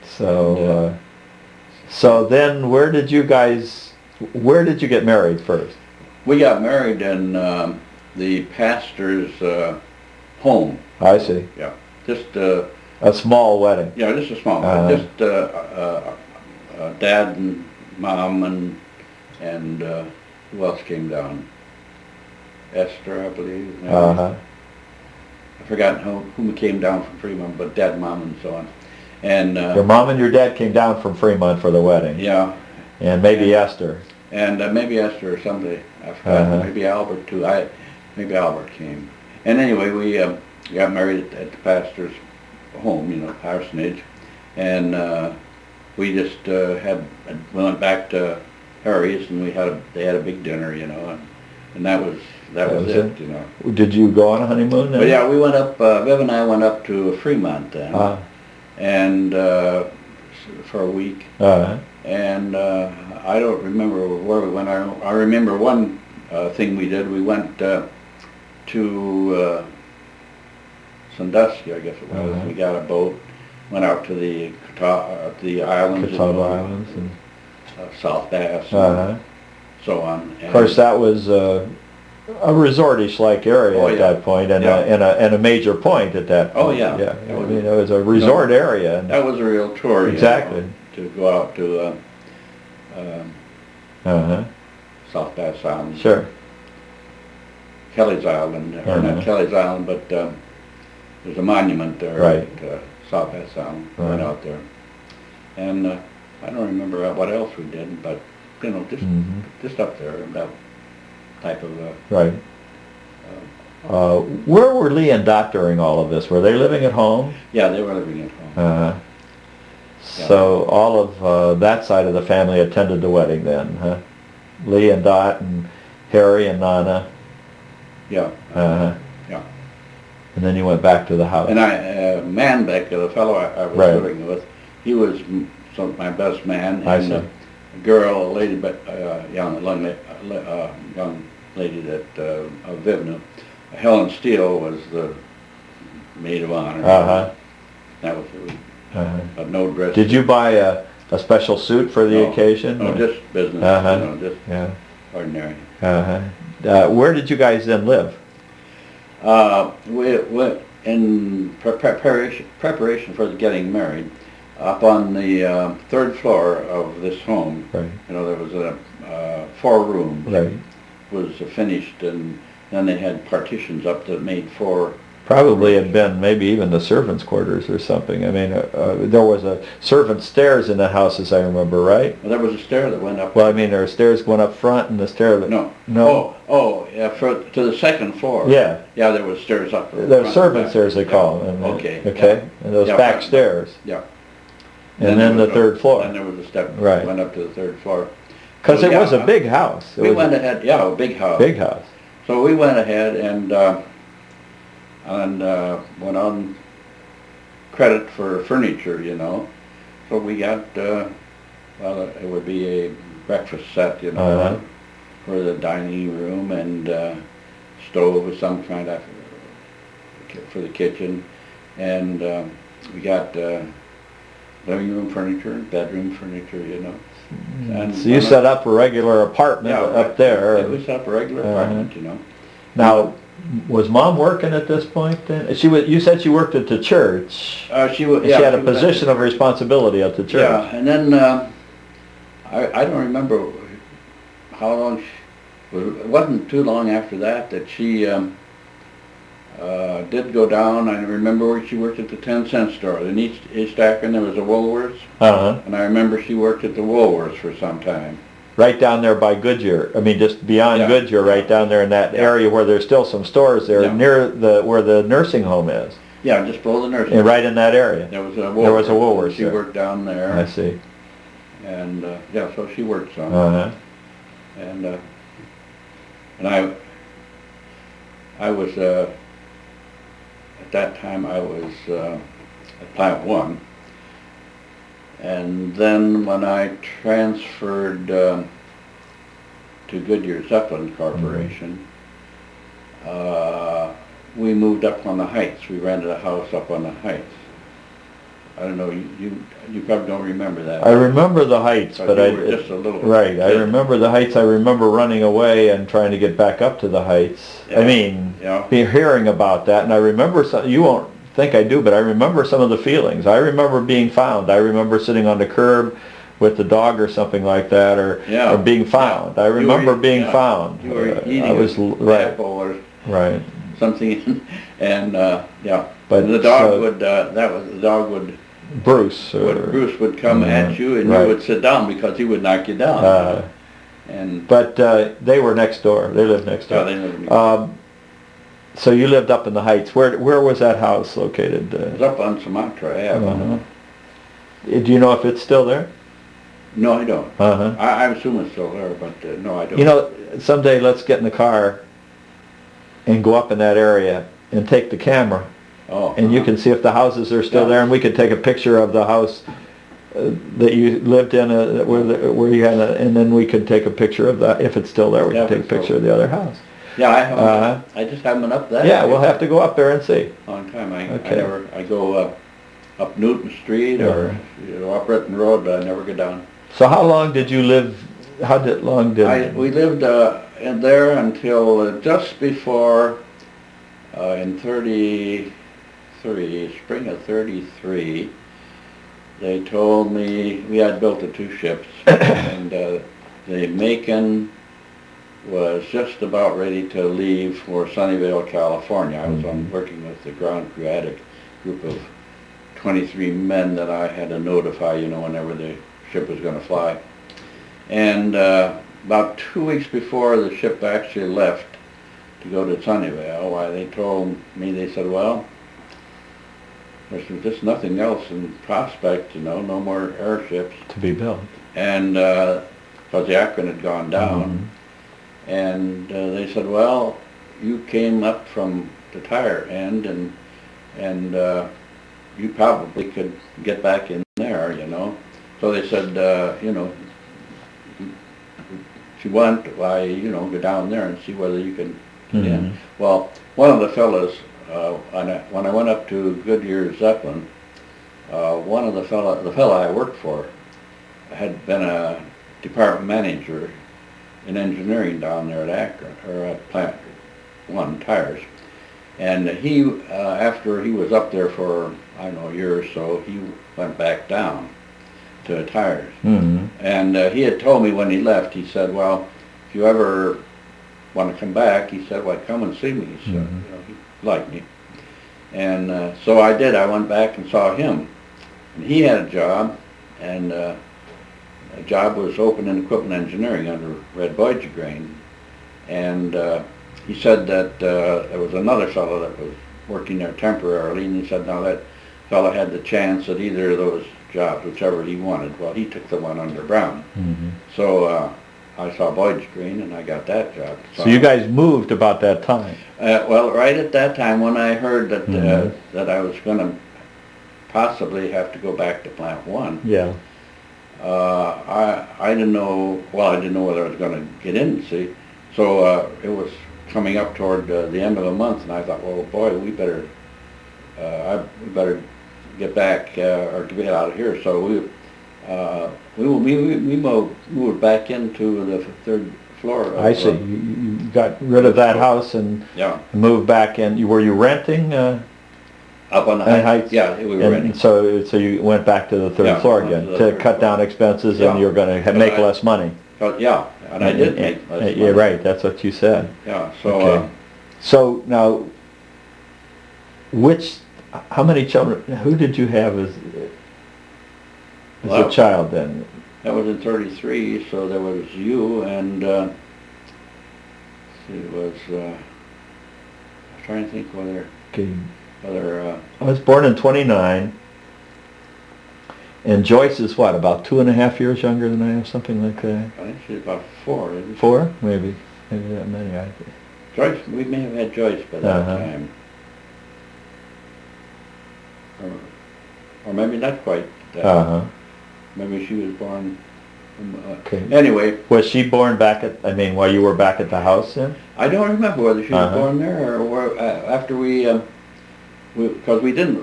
So, so then where did you get married first? We got married in the pastor's home. I see. Yeah, just a small wedding. Yeah, just a small wedding. Just Dad and Mom and who else came down? Esther, I believe. I've forgotten who came down from Fremont, but Dad, Mom, and so on. And your mom and your dad came down from Fremont for the wedding. Yeah. And maybe Esther. And maybe Esther or somebody. I forgot. Maybe Albert too. Maybe Albert came. And anyway, we got married at the pastor's home, you know, parsonage, and we just we went back to Harry's, and they had a big dinner, you know, and that was it, you know. Did you go on a honeymoon then? But yeah, we went up. Viv and I went up to Fremont then, and for a week. And I don't remember where we went. I remember one thing we did. We went to Sandusky, I guess it was. We got a boat, went out to the islands, Catawba Islands, and South Bass, and so on. And of course, that was a resortish-like area at that point, and a major point at that point. Oh yeah. Yeah. I mean, it was a resort area. And that was a real tour. Exactly. You know, to go out to South Bass Island. Sure. Kelly's Island, or not Kelly's Island, but there's a monument there at South Bass Island. We went out there, and I don't remember what else we did, but you know, just up there, that type of. Where were Lee and Dot during all of this? Were they living at home? Yeah, they were living at home. So all of that side of the family attended the wedding then, huh? Lee and Dot and Harry and Nana. Yeah. Yeah. And then you went back to the house. And Manbeck, the fellow I was living with, he was my best man. And a girl, a lady, young lady that Viv knew, Helen Steele, was the maid of honor. That was it. But no dress. Did you buy a special suit for the occasion? No, just business. You know, just ordinary. Where did you guys then live? We went in preparation for getting married, up on the third floor of this home. You know, there was 4 rooms. Was finished, and then they had partitions up that made 4. Probably had been maybe even the servants' quarters or something. I mean, there was a servant stairs in the house, as I remember, right? Well, there was a stair that went up. Well, I mean, there were stairs going up front and the stair that... No. Yeah, to the second floor. Yeah. Yeah, there was stairs up. There were servant stairs, they call them. Okay. And those back stairs. Yeah. And then the third floor. And there was a step that went up to the third floor. Because it was a big house. We went ahead, a big house. Big house. So we went ahead and went on credit for furniture, you know. So we got, it would be a breakfast set, you know, for the dining room, and stove of some kind for the kitchen. And we got living room furniture, bedroom furniture, you know. And so you set up a regular apartment up there. Yeah, we set up a regular apartment, you know. Now, was Mom working at this point then? You said she worked at the church. She had a position of responsibility at the church. Yeah, and then I don't remember how long. It wasn't too long after that she did go down. I remember where she worked at the 10-cent store. In East Akron there was a Woolworths. And I remember she worked at the Woolworths for some time. Right down there by Goodyear. I mean, just beyond Goodyear, right down there in that area where there's still some stores there, near where the nursing home is. Yeah, just below the nursing home. Right in that area. There was a Woolworths. There was a Woolworths. She worked down there. I see. And so she worked some. And I was at that time I was at Plant 1. And then when I transferred to Goodyear Zeppelin Corporation, we moved up on the Heights. We rented a house up on the Heights. I don't know, you probably don't remember that. I remember the heights, but you were just a little right, I remember the heights. I remember running away and trying to get back up to the heights. Yeah. I mean, Yeah. hearing about that, and I remember some, you won't think I do, but I remember some of the feelings. I remember being found. I remember sitting on the curb with the dog or something like that, or being found. I remember being found. You were eating I was an right. apple or Right. something, and yeah. But the dog would the dog would Bruce would come at you, and you would sit down because he would knock you down. And but they were next door. They lived next door. they lived so you lived up in the Heights. Where was that house located? it was up on Sumatra Ave. Do you know if it's still there? No, I don't. Uh-huh. I assume it's still there, but no, I don't. You know, someday let's get in the car and go up in that area and take the camera. Oh, and you can see if the houses are still there, and we could take a picture of the house that you lived in, where you had, and then we could take a picture of that. If it's still there, we can take a picture of the other house. Yeah, I haven't. I just haven't been up that. Yeah, we'll have to go up there and see. Long time. I go up Newton Street or up Britton Road, but I never go down. So how long did you live? We lived in there until just before in spring of 33. They told me we had built the two ships, and the Macon was just about ready to leave for Sunnyvale, California. I was working with the ground crew. I had a group of 23 men that I had to notify, whenever the ship was going to fly. And about 2 weeks before the ship actually left to go to Sunnyvale, why they told me, they said, well, there's just nothing else in prospect, no more airships to be built. And because the Akron had gone down. And they said, well, you came up from the tire end, and you probably could get back in there, So they said, if you want, why, go down there and see whether you can get in. Well, one of the fellas, when I went up to Goodyear Zeppelin, the fella I worked for had been a department manager in engineering down there at Akron, or at Plant 1 Tires. And he, after he was up there for, I don't know, a year or so, he went back down to Tires. And he had told me when he left, he said, well, if you ever want to come back, he said, well, come and see me. He said, he liked me. And so I did. I went back and saw him. And he had a job, and a job was open in equipment engineering under Red Boydgegrain. And he said that there was another fellow that was working there temporarily, and he said, now that fellow had the chance at either of those jobs, whichever he wanted. Well, he took the one under Brown. So I saw Boydgegrain, and I got that job. So you guys moved about that time? Well, right at that time, when I heard that that I was going to possibly have to go back to Plant 1. Yeah. I didn't know. Well, I didn't know whether I was going to get in. See, so it was coming up toward the end of the month, and I thought, well, boy, we better get back or get out of here. So we moved back into the third floor. I see. You got rid of that house and moved back in. Were you renting? Up on the Heights? Yeah, we were renting. So you went back to the third floor again to cut down expenses, and you're going to make less money. Yeah, and I did make less money. Yeah, right. That's what you said. Yeah. So. So now, how many children? Who did you have as a child then? That was in 33. So there was you, and it was. I was trying to think whether. Okay. I was born in 29, and Joyce is what, about 2.5 years younger than I am, something like that? I think she's about 4, isn't she? 4? Maybe that many. I think. Joyce, we may have had Joyce by that time. Or maybe not quite. Maybe she was born. Anyway. Was she born while you were back at the house then? I don't remember whether she was born there or after because we didn't